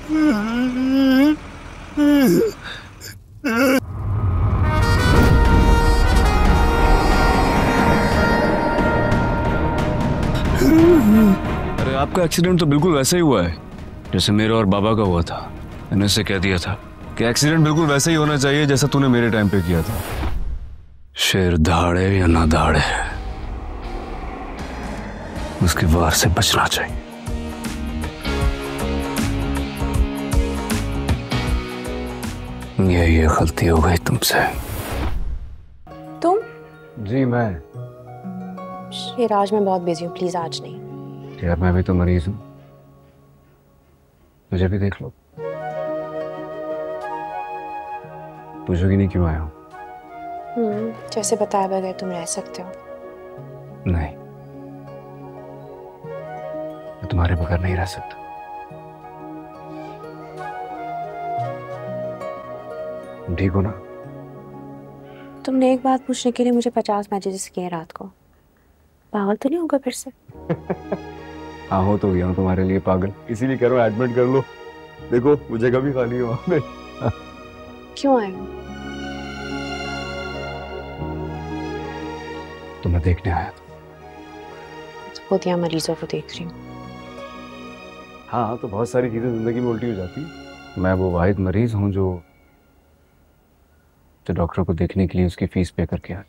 अरे आपका एक्सीडेंट तो बिल्कुल वैसा ही हुआ है जैसे मेरा और बाबा का हुआ था। मैंने उससे कह दिया था कि एक्सीडेंट बिल्कुल वैसा ही होना चाहिए जैसा तूने मेरे टाइम पे किया था। शेर दहाड़े या ना दहाड़े, उसके वार से बचना चाहिए। ये गलती हो गई तुमसे। तुम? जी मैं। शेर, आज मैं बहुत बिजी हूँ, प्लीज आज नहीं। यार मैं भी तो मरीज हूँ, मुझे भी देख लो। पूछोगी नहीं क्यों आया हूँ? जैसे बताए बगैर तुम रह सकते हो? नहीं, मैं तुम्हारे बगैर नहीं रह सकता। ठीक हो ना? तुमने एक बात पूछने के लिए मुझे 50 मैसेजेस किए रात को। पागल तो नहीं होगा फिर से? हाँ हो तो गया हूँ तुम्हारे लिए पागल, इसीलिए कह रहा हूँ एडमिट कर लो। देखो वो जगह भी खाली है वहां पे। क्यों आए हो? तुम्हें देखने आया था। खुद यहाँ मरीजों को देख रही हूँ। हाँ तो बहुत सारी चीजें जिंदगी में उल्टी हो जाती है। मैं वो वाहिद मरीज हूँ जो डॉक्टर को देखने के लिए उसकी फीस पे करके आया।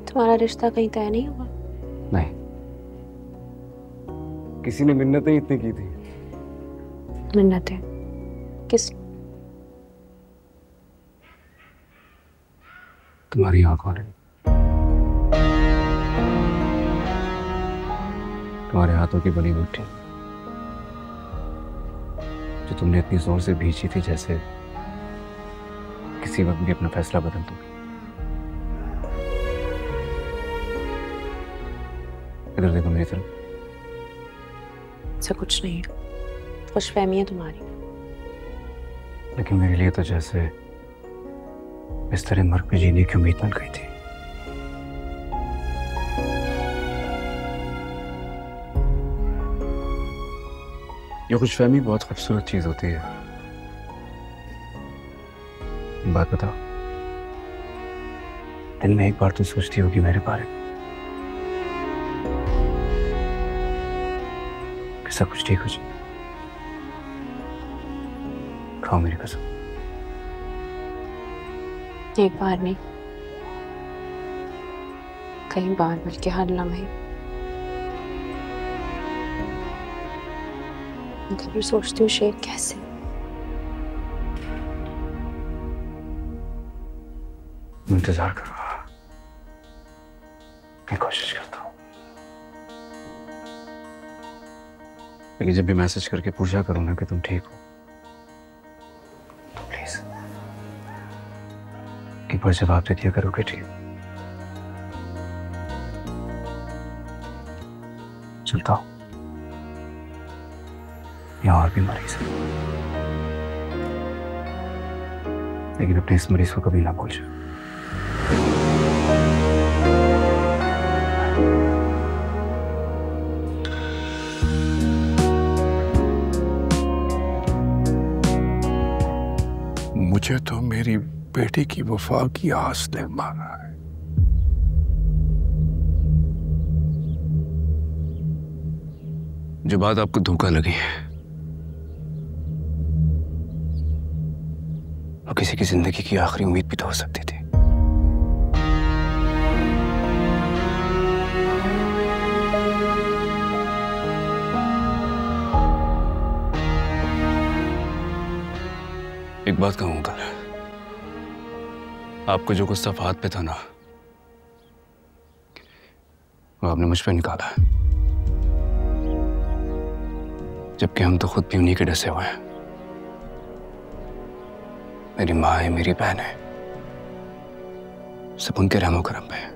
तुम्हारा रिश्ता कहीं तय नहीं हुआ? नहीं, किसी ने मिन्नतें ही इतनी की थी। मिन्नतें? किस? तुम्हारी आंखों ने, तुम्हारे हाथों की बनी मुट्ठी जो तुमने इतनी जोर से भींची थी जैसे किसी वक्त भी अपना फैसला बदल दोगी। इधर देखो मेरी तरफ। ऐसा कुछ नहीं है, खुशफहमी है तुम्हारी। लेकिन मेरे लिए तो जैसे इस तरह मर के जीने की उम्मीद बन गई थी। ये खुशफहमी बहुत खूबसूरत चीज होती है। बात बताओ, दिन में एक बार तो सोचती होगी मेरे बारे में कि सब कुछ ठीक हो जाए? खाओ मेरी कसम। एक बार नहीं, कई बार, बल्कि हर लम्हे। कभी सोचती हूँ शेर कैसे। इंतजार करो, मैं कोशिश करता हूँ। लेकिन जब भी मैसेज करके पूछा करूँ ना कि तुम ठीक हो, तो प्लीज एक बार जवाब दे दिया करो कि ठीक। चलता हूँ, यहाँ और भी मरीज है, लेकिन अपने इस मरीज को कभी ना भूल जाओ। मुझे तो मेरी बेटी की वफा की आस ने मारा है। जो बात आपको धोखा लगी है और किसी की जिंदगी की आखिरी उम्मीद भी तो हो सकती थी। एक बात कहूं अंकल, आपको जो गुस्सा फात पे था ना, वो आपने मुझ पे निकाला है, जबकि हम तो खुद भी उन्हीं के डसे हुए हैं। मेरी माँ है, मेरी बहन है, सब उनके रहमो करम पे है।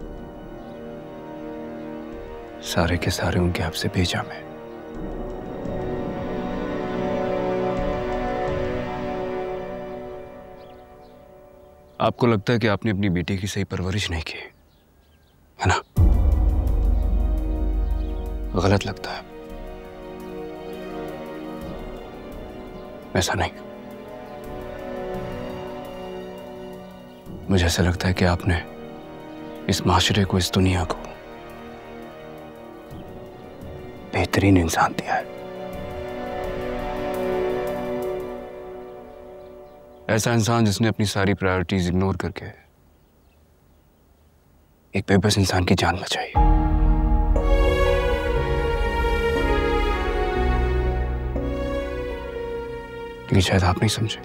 सारे के सारे उनके आपसे भेजा में। आपको लगता है कि आपने अपनी बेटी की सही परवरिश नहीं की, है ना? गलत लगता है। ऐसा नहीं। मुझे ऐसा लगता है कि आपने इस माशरे को, इस दुनिया को बेहतरीन इंसान दिया है। ऐसा इंसान जिसने अपनी सारी प्रायोरिटीज इग्नोर करके एक बेबस इंसान की जान बचाई। लेकिन शायद आप नहीं समझे।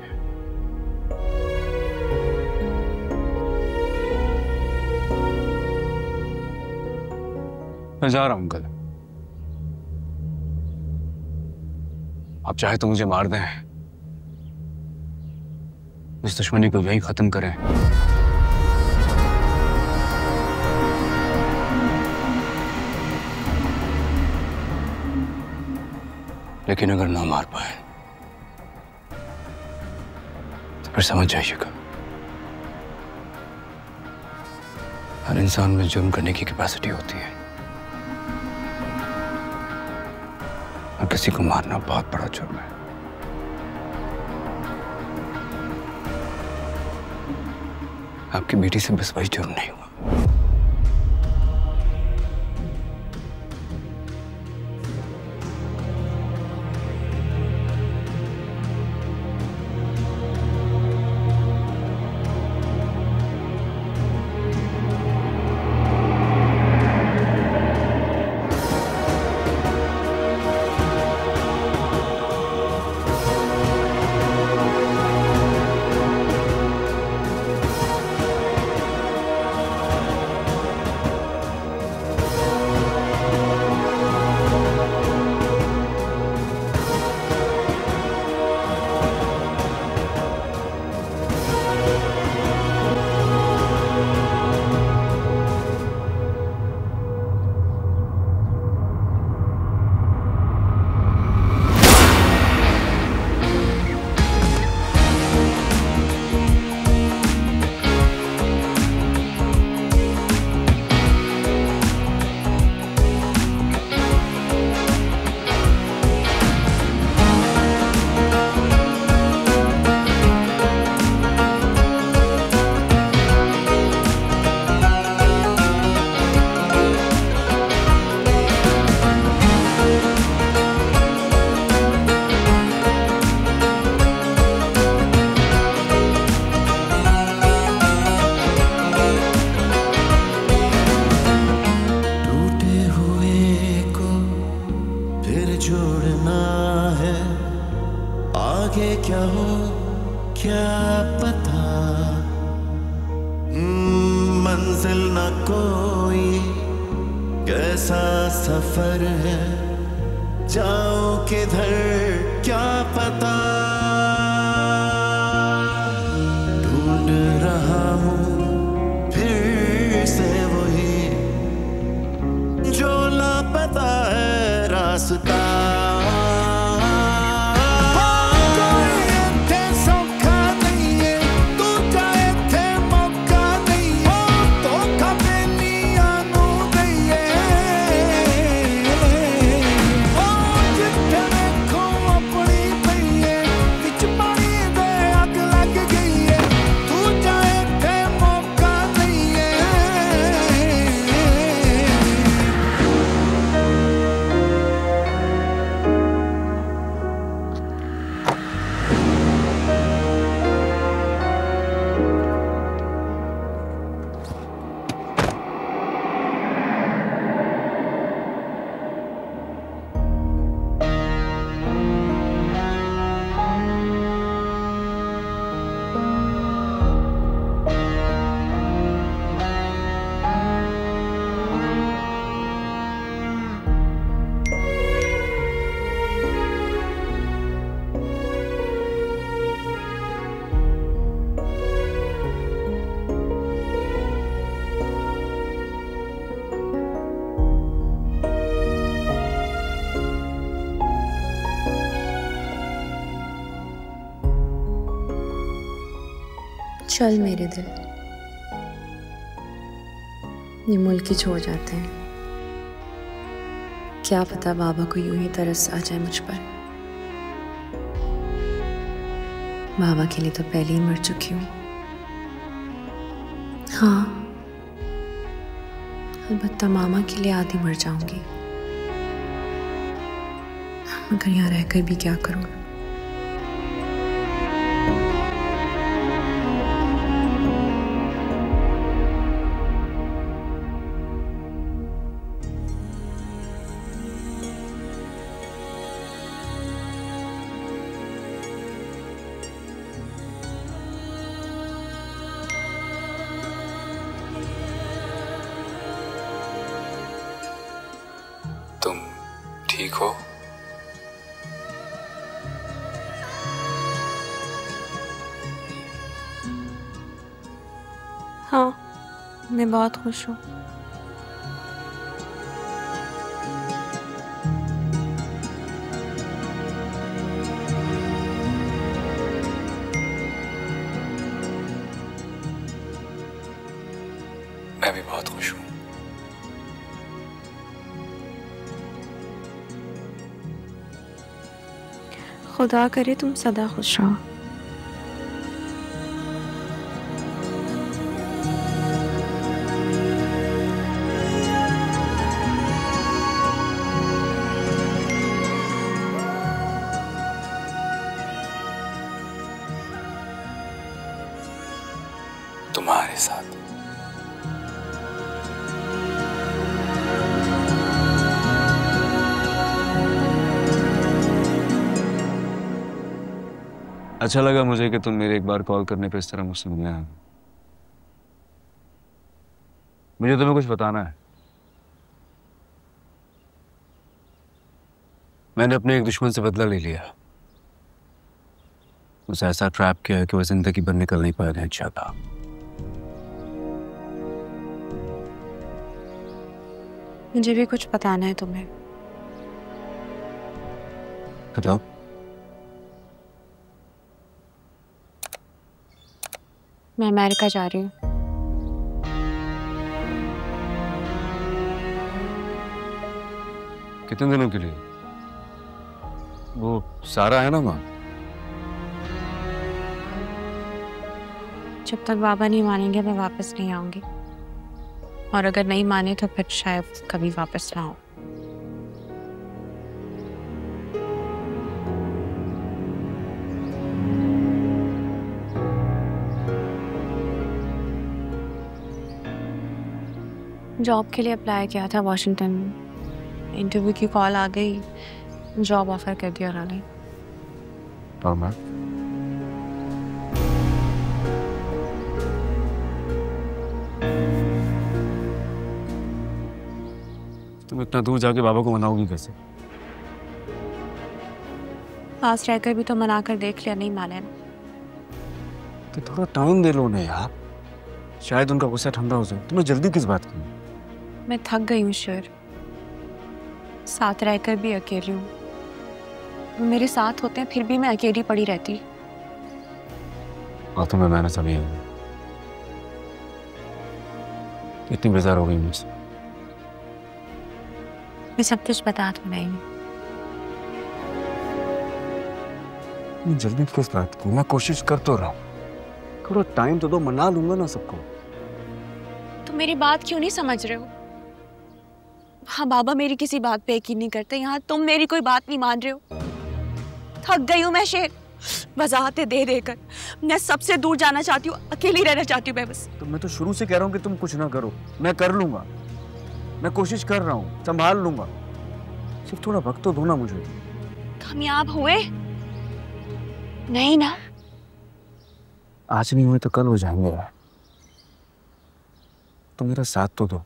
मैं जा रहा हूं अंकल। आप चाहे तो मुझे मार दें, इस दुश्मनी को यहीं खत्म करें, लेकिन अगर ना मार पाए तो फिर समझ जाइएगा, हर इंसान में जुर्म करने की कैपेसिटी होती है और किसी को मारना बहुत बड़ा जुर्म है। आपकी बेटी से बस वही जुर्म नहीं हुआ। क्या हो क्या पता, मंजिल न कोई कैसा सफर है, जाओ किधर क्या पता। ढूंढ रहा हूँ फिर से वही जो लापता है रास्ता। चल मेरे दिल, ये मुल्क ही छोड़ जाते हैं। क्या पता बाबा को यूं ही तरस आ जाए मुझ पर। बाबा के लिए तो पहले ही मर चुकी हूँ। हाँ, अलबत्ता मामा के लिए आधी मर जाऊंगी, मगर यहाँ रहकर भी क्या करूँ। तुम ठीक हो? हाँ, मैं बहुत खुश हूँ। मैं भी बहुत खुश हूँ। खुदा करे तुम सदा खुश रहो। तुम्हारे साथ। अच्छा लगा मुझे कि तुम मेरे एक बार कॉल करने पे इस तरह मुझसे मिलने आए। मुझे तुम्हें कुछ बताना है। मैंने अपने एक दुश्मन से बदला ले लिया। उसे ऐसा ट्रैप किया है कि वह जिंदगी भर निकल नहीं पाया नहीं चाहता। मुझे भी कुछ बताना है तुम्हें। बताओ। मैं अमेरिका जा रही हूँ। कितने दिनों के लिए? वो सारा है ना माँ? जब तक बाबा नहीं मानेंगे मैं वापस नहीं आऊंगी, और अगर नहीं माने तो फिर शायद कभी वापस ना आऊं। जॉब के लिए अप्लाई किया था वॉशिंगटन में। इंटरव्यू की कॉल आ गई, जॉब ऑफर कर दिया उन्होंने। और मैं? तुम इतना दूर जाके बाबा को मनाओगी कैसे? पास रहकर भी तो मना कर देख लिया, नहीं माने ना। तो थोड़ा टाइम दे लो ना यार, शायद उनका गुस्सा ठंडा हो जाए। तुम्हें जल्दी किस बात की? मैं थक गई हूँ शेर, साथ रहकर भी अकेली हूँ। मेरे साथ होते हैं फिर भी मैं अकेली पड़ी रहती। और तुम्हें मैंने समझ इतनी बेजार हो गई मुझसे। मैं सब कुछ बता तो नहीं। जल्दी किस बात की? मैं कोशिश कर तो रहा हूँ, थोड़ा टाइम तो दो, मना लूंगा ना सबको। तुम मेरी बात क्यों नहीं समझ रहे हो? हाँ, बाबा मेरी किसी बात पे यकीन नहीं करते, यहाँ तुम मेरी कोई बात नहीं मान रहे हो। थक गई हूँ मैं शेर, वजाहतें दे देकर। मैं सबसे दूर जाना चाहती हूँ, अकेली रहना चाहती हूँ मैं बस। तो मैं तो शुरू से कह रहा हूँ कि तुम कुछ ना करो, मैं कर लूंगा। मैं कोशिश कर रहा हूँ, संभाल लूंगा। सिर्फ थोड़ा वक्त तो दो ना मुझे। कामयाब हुए नहीं ना? आज नहीं हुए तो कल हो जाएंगे यार। तो मेरा साथ तो दो।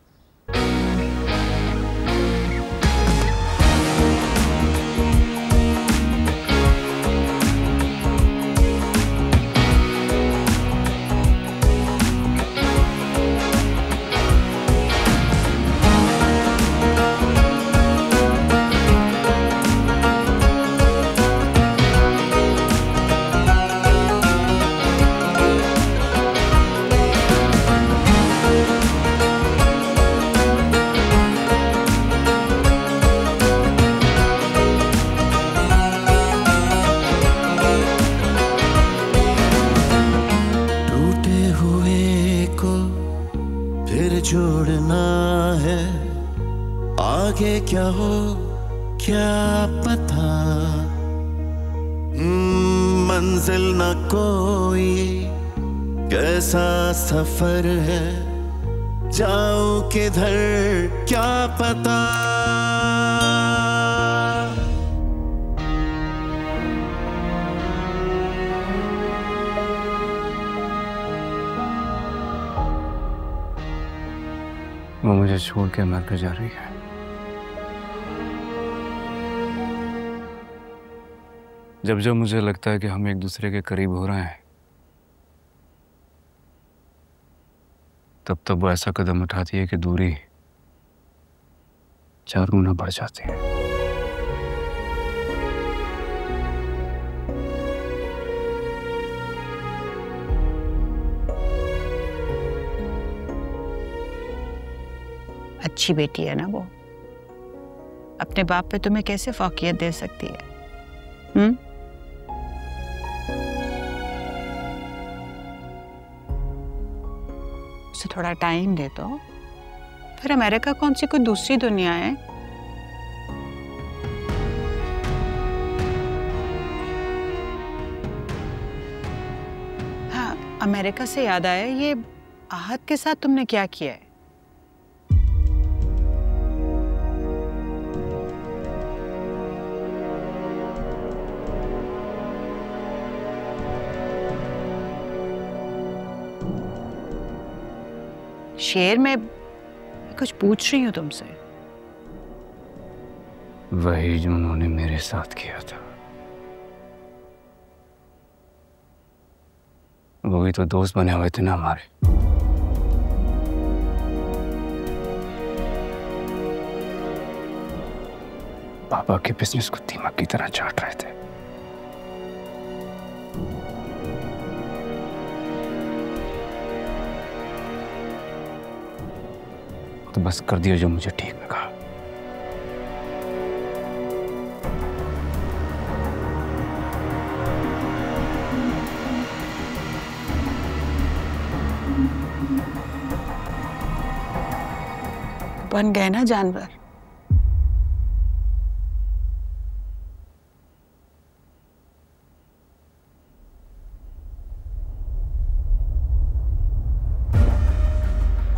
आगे क्या हो क्या पता, मंजिल न कोई, कैसा सफर है, जाऊं किधर क्या पता। वो मुझे छोड़ के मर कर जा रही है। जब जब मुझे लगता है कि हम एक दूसरे के करीब हो रहे हैं, तब तब वो ऐसा कदम उठाती है कि दूरी 4 गुना बढ़ जाती है। अच्छी बेटी है ना वो, अपने बाप पे तुम्हें कैसे फौकियत दे सकती है? उसे थोड़ा टाइम दे दो, फिर अमेरिका कौन सी कोई दूसरी दुनिया है? हाँ, अमेरिका से याद आया, ये आहत के साथ तुमने क्या किया है? शेर, मैं कुछ पूछ रही हूँ तुमसे। वही जो उन्होंने मेरे साथ किया था। वो भी तो दोस्त बने हुए थे ना हमारे। पापा के बिजनेस को दीमक की तरह चाट रहे थे। तो बस कर दिया जो मुझे ठीक लगा। बन गए ना जानवर।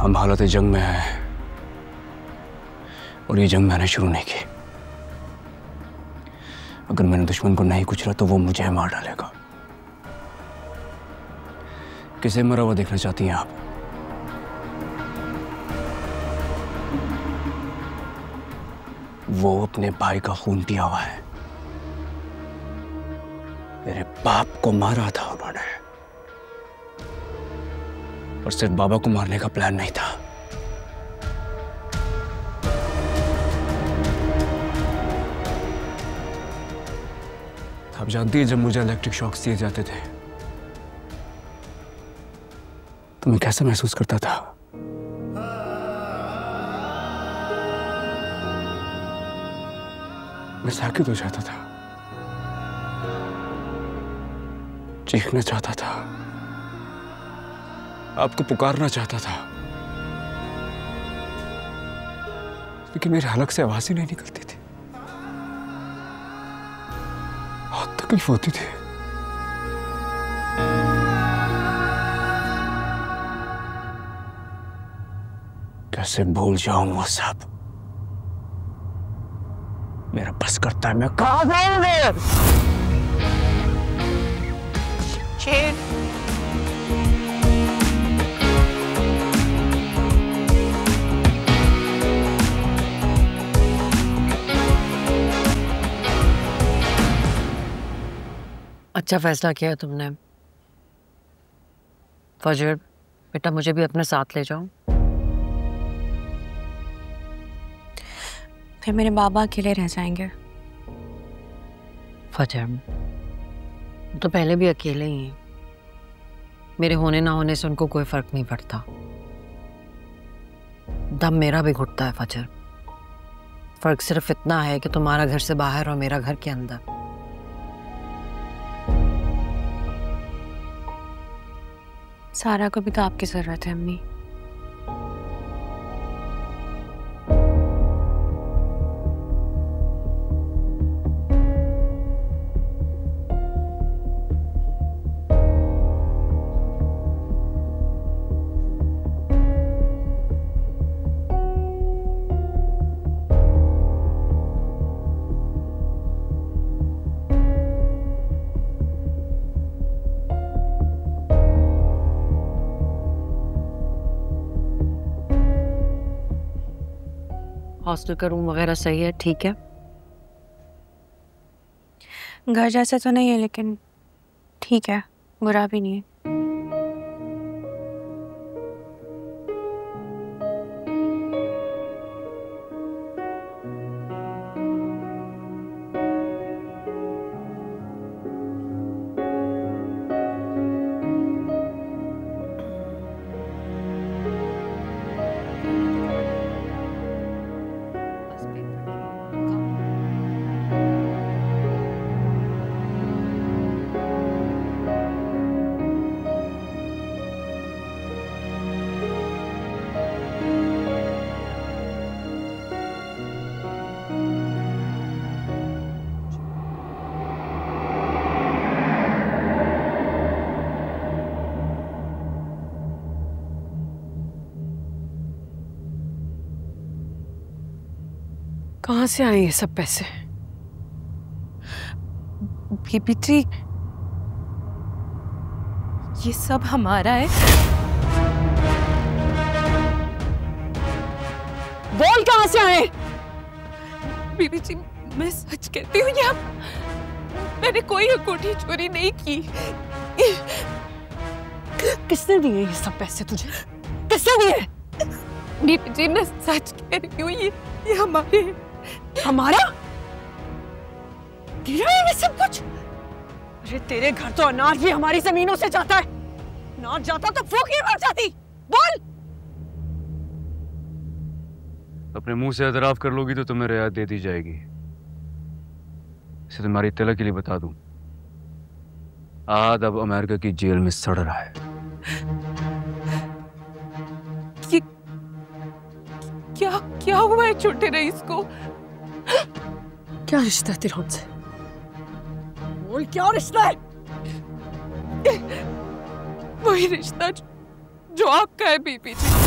हम हालत जंग में हैं और ये जंग मैंने शुरू नहीं की। अगर मैंने दुश्मन को नहीं कुचला तो वो मुझे मार डालेगा। किसे मरा हुआ देखना चाहती हैं आप? वो अपने भाई का खून पिया हुआ है। मेरे बाप को मारा था उन्होंने, और सिर्फ बाबा को मारने का प्लान नहीं था। आप जानती है, जब मुझे इलेक्ट्रिक शॉक्स दिए जाते थे तो मैं कैसा महसूस करता था? मैं साकित हो जाता था, चीखना चाहता था, आपको पुकारना चाहता था, लेकिन मेरे हलक से आवाज ही नहीं निकलती थी। बहुत तकलीफ होती थी। कैसे भूल जाऊं वो सब? मेरा बस करता है, मैं कहां जाऊं? शेर, अच्छा फैसला किया तुमने। फजर बेटा, मुझे भी अपने साथ ले जाओ। फिर मेरे बाबा अकेले रह जाएंगे। फजर तो पहले भी अकेले ही हैं। मेरे होने ना होने से उनको कोई फर्क नहीं पड़ता। दम मेरा भी घुटता है फजर। फर्क सिर्फ इतना है कि तुम्हारा घर से बाहर और मेरा घर के अंदर। सारा को भी तो आपकी जरूरत है अम्मी। हॉस्टल का रूम वगैरह सही है, ठीक है? घर जैसा तो नहीं है लेकिन ठीक है, बुरा भी नहीं है। कहाँ से आए ये सब पैसे? बीबी जी, ये सब हमारा है। बोल कहाँ से आए? बीबी जी, मैं सच कहती हूँ, ये मैंने कोई अंगूठी चोरी नहीं की। किसने दिए ये सब पैसे तुझे? किसने दिए? बीबी जी, मैं सच कह रही हूँ, ये हमारे हैं। हमारा? गिरा है ये सब कुछ? अरे तेरे घर तो अनाज भी हमारी जमीनों से जाता है। अनाज जाता तो फूक ही मर जाती। बोल। अपने मुंह से एतराफ कर लोगी तो तुम्हें रियायत दे दी जाएगी। इसे तुम्हारी तिलक के लिए बता दूं, आद अब अमेरिका की जेल में सड़ रहा है। क्या क्या हुआ है छोटे रईस को? क्या रिश्ता है तेरा उनसे? बोल, क्या रिश्ता है? वही रिश्ता जो आपका है बीबी जी।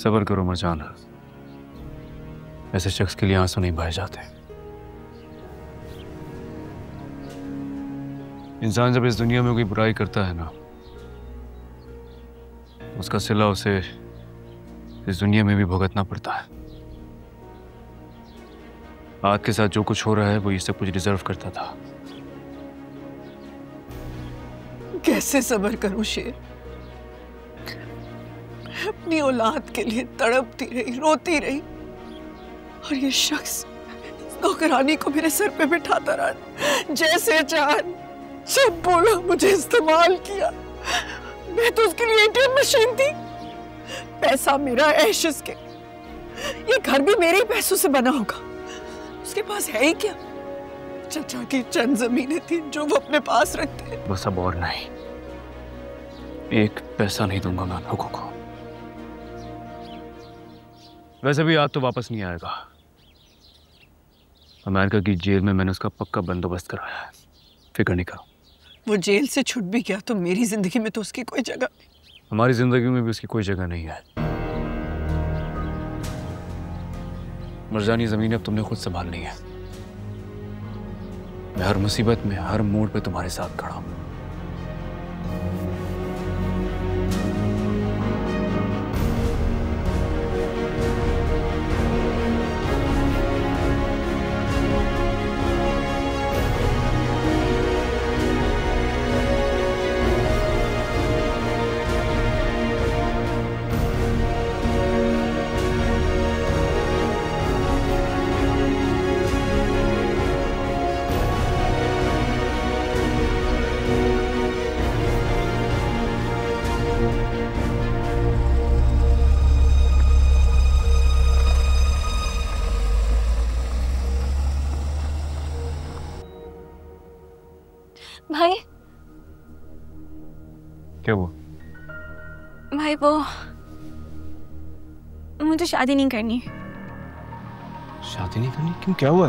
सब्र करो मरजाना, ऐसे शख्स के लिए आंसू नहीं बहाए जाते। इंसान जब इस दुनिया में कोई बुराई करता है ना, उसका सिला उसे इस दुनिया में भी भुगतना पड़ता है। आज के साथ जो कुछ हो रहा है वो ये सब कुछ डिजर्व करता था। कैसे सब्र करूं शेर? अपनी औलाद के लिए तड़पती रही, रोती रही, और ये शख्स नौकरानी को मेरे सर पे बिठाता रहा। जैसे चांद जब बोला मुझे इस्तेमाल किया। मैं तो उसके लिए एटीएम मशीन थी। पैसा मेरा, ऐश इसके। ये घर भी मेरे ही पैसों से बना होगा। उसके पास है ही क्या? चचा की चंद जमीनें थी जो वो अपने पास रखते हैं। बस अब और नहीं, एक पैसा नहीं दूंगा मैं लोगों को। वैसे भी आज तो वापस नहीं आएगा। अमेरिका की जेल में मैंने उसका पक्का बंदोबस्त कराया है, फिक्र नहीं करो। वो जेल से छूट भी गया तो मेरी जिंदगी में तो उसकी कोई जगह नहीं। हमारी जिंदगी में भी उसकी कोई जगह नहीं है। मर्जानी जमीन अब तुमने खुद संभालनी है। मैं हर मुसीबत में, हर मोड़ पे तुम्हारे साथ खड़ा हूं। भाई वो मुझे शादी नहीं करनी। शादी नहीं करनी? क्यों, क्या हुआ?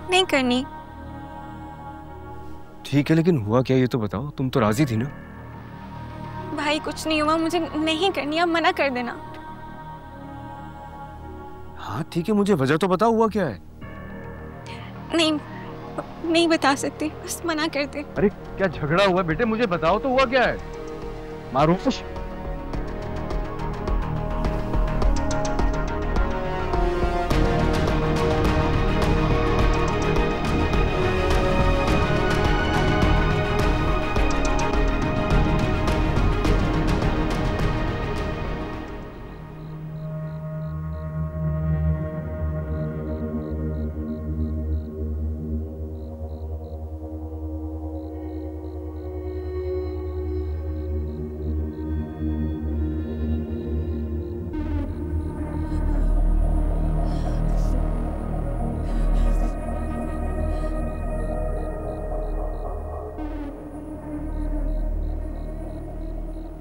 नहीं करनी। ठीक है, लेकिन हुआ क्या ये तो बताओ। तुम तो राजी थी ना? भाई कुछ नहीं हुआ, मुझे नहीं करनी, आप मना कर देना। हाँ ठीक है, मुझे वजह तो बताओ, हुआ क्या है? नहीं बता सकती, बस मना कर दे। अरे क्या झगड़ा हुआ बेटे, मुझे बताओ तो हुआ क्या है? मारो।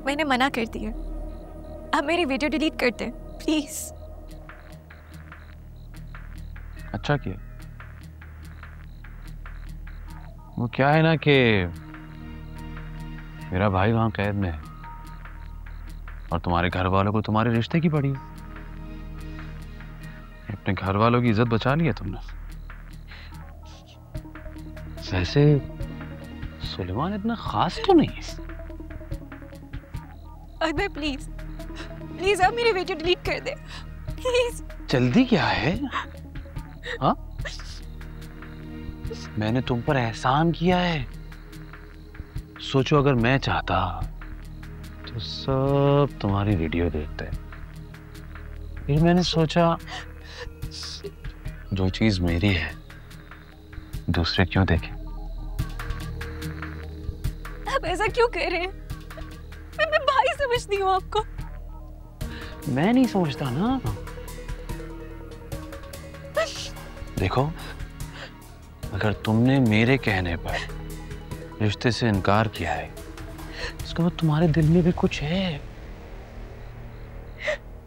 मैंने मना कर दिया, आप मेरी वीडियो डिलीट कर दें प्लीज। अच्छा किया। वो क्या है ना कि मेरा भाई वहां कैद में है और तुम्हारे घर वालों को तुम्हारे रिश्ते की पड़ी है। अपने घर वालों की इज्जत बचा ली है तुमने। वैसे सुलेमान इतना खास तो नहीं है। अदर प्लीज आप मेरी वीडियो डिलीट कर दे प्लीज। जल्दी क्या है? हाँ, मैंने तुम पर एहसान किया है। सोचो अगर मैं चाहता तो सब तुम्हारी वीडियो देखते। फिर मैंने सोचा जो चीज मेरी है दूसरे क्यों देखे। आप ऐसा क्यों कर रहे हैं? मैं भाई समझती हूँ आपको। मैं नहीं समझता ना। देखो, अगर तुमने मेरे कहने पर रिश्ते से इनकार किया है इसका मतलब तुम्हारे दिल में भी कुछ है।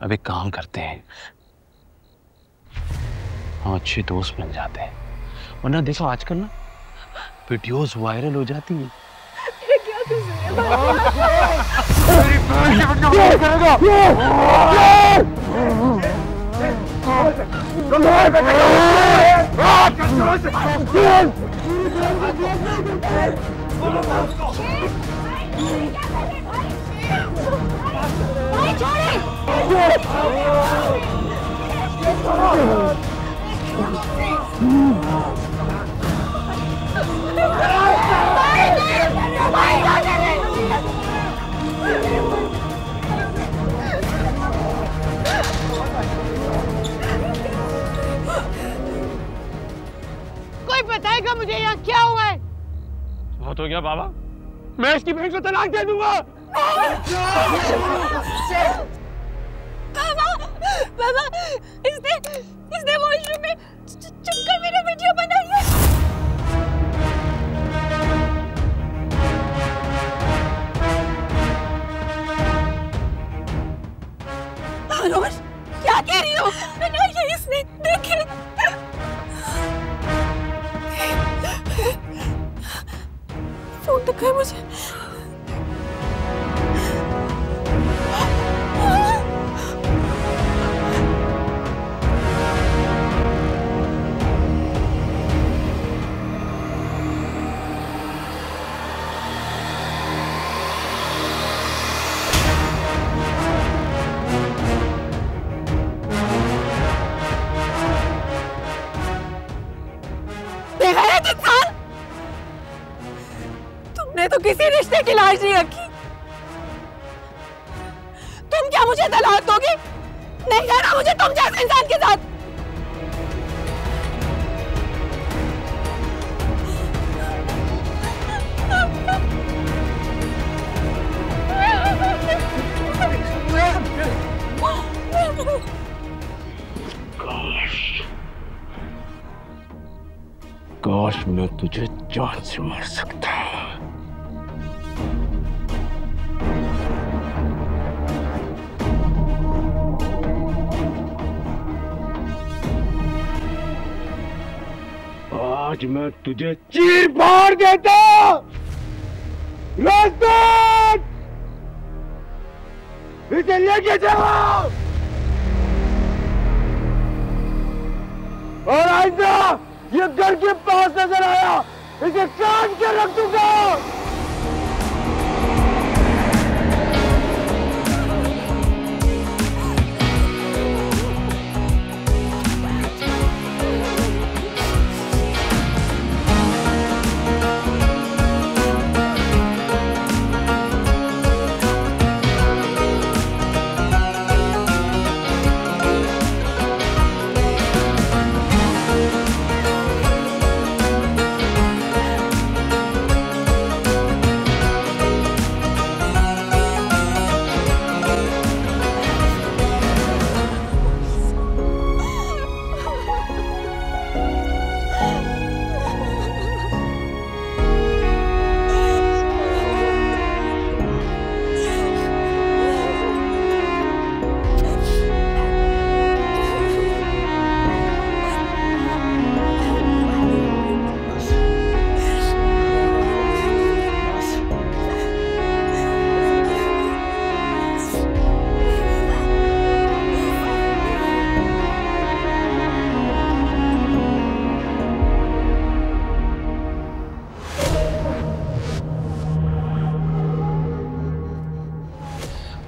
अब एक काम करते हैं, हम अच्छे दोस्त बन जाते हैं। वरना देखो आजकल ना वीडियोस वायरल हो जाती हैं। कोई बताएगा मुझे यहाँ क्या हुआ है? बहुत हो गया बाबा, मैं इसकी बहन को तलाक दे दूंगा। बाबा, इसने वॉशरूम में छुपकर मेरी वीडियो बनाई है। मनोज, क्या कह रही हो? ये इसने देखे। फोन दिखा है मुझे। तुमने तो किसी रिश्ते की लाज नहीं रखी। तुम क्या मुझे तलाक दोगी? नहीं रहना मुझे तुम जैसे इंसान के साथ। काश मैं तुझे जान से मार सकता। आज मैं तुझे चीर फाड़ देता। रास्तान, इसे लेके जाओ और आइंदा ये घर के पास नजर आया इसे काट के रख दूंगा।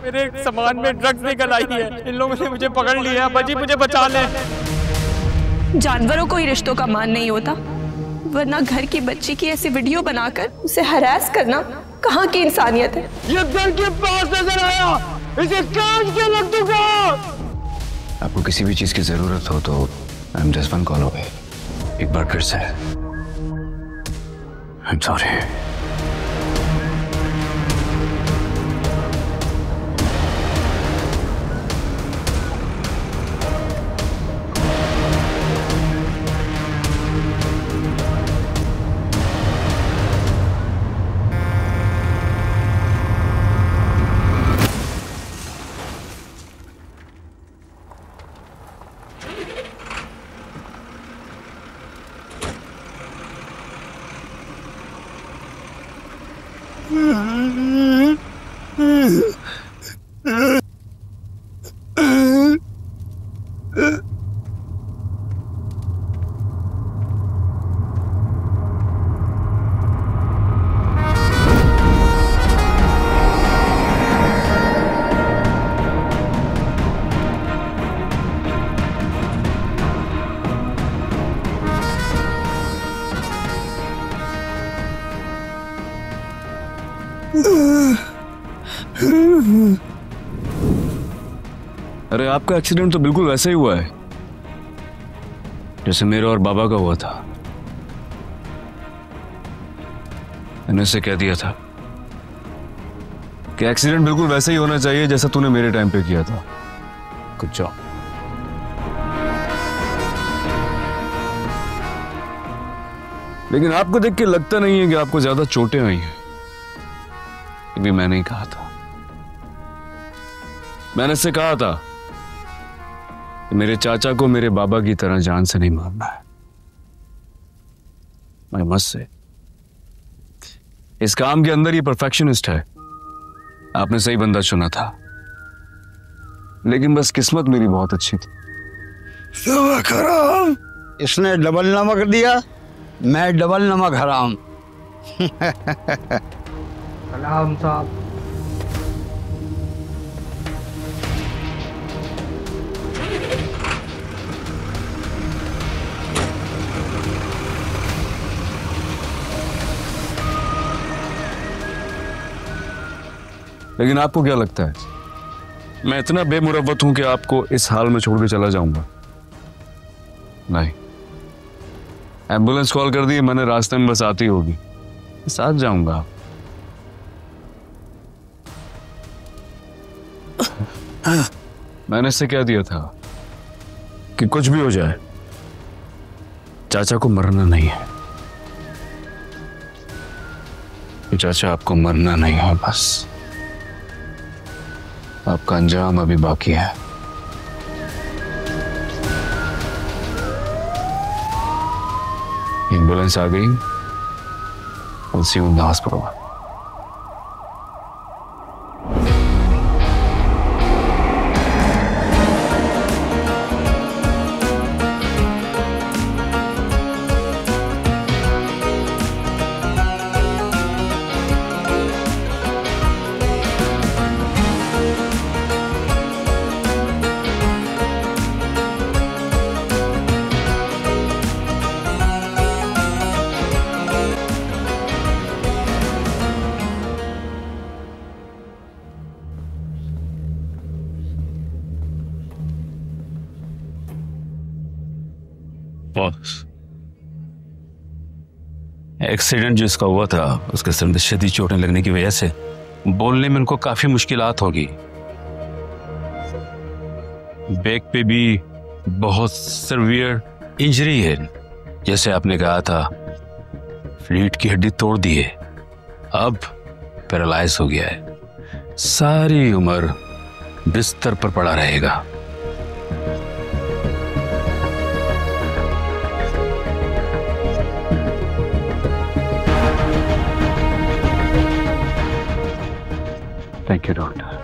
मेरे सामान में ड्रग्स निकल आई है। इन लोगों ने मुझे पकड़ लिया। बाजी मुझे बचा ले। जानवरों को ही रिश्तों का मान नहीं होता, वरना घर की बच्ची की ऐसी वीडियो बनाकर उसे हरास करना कहाँ की इंसानियत है। ये घर के पास नजर आया इसे काट के रख दूंगा। आपको किसी भी चीज की जरूरत हो तो I am just one call away. एक बार फिर से आई एम सॉरी। अरे आपका एक्सीडेंट तो बिल्कुल वैसे ही हुआ है जैसे मेरे और बाबा का हुआ था। मैंने उसे कह दिया था कि एक्सीडेंट बिल्कुल वैसे ही होना चाहिए जैसा तूने मेरे टाइम पे किया था। Good job. लेकिन आपको देख के लगता नहीं है कि आपको ज्यादा चोटें आई हैं। ये भी मैंने ही कहा था। मैंने इससे कहा था कि मेरे चाचा को मेरे बाबा की तरह जान से नहीं मारना है। मैं मस्त से इस काम के अंदर ही परफेक्शनिस्ट है। आपने सही बंदा चुना था, लेकिन बस किस्मत मेरी बहुत अच्छी थी। हराम, इसने डबल नमक दिया, मैं डबल नमक हराम। सलाम साहब। लेकिन आपको क्या लगता है मैं इतना बेमुरव्वत हूं कि आपको इस हाल में छोड़ के चला जाऊंगा? नहीं, एम्बुलेंस कॉल कर दी मैंने, रास्ते में बस आती होगी, साथ जाऊंगा। मैंने इससे कह दिया था कि कुछ भी हो जाए चाचा को मरना नहीं है। चाचा आपको मरना नहीं है, बस आपका अंजाम अभी बाकी है। एम्बुलेंस आ गई। We'll see you in the hospital. Accident जिसका हुआ था उसके सिर में शदीद चोटें लगने की वजह से बोलने में उनको काफी मुश्किलात होगी। बैक पे भी बहुत सीवियर इंजरी है, जैसे आपने कहा था रीढ़ की हड्डी तोड़ दी है, अब पैरालाइज हो गया है, सारी उम्र बिस्तर पर पड़ा रहेगा। Thank you, doctor.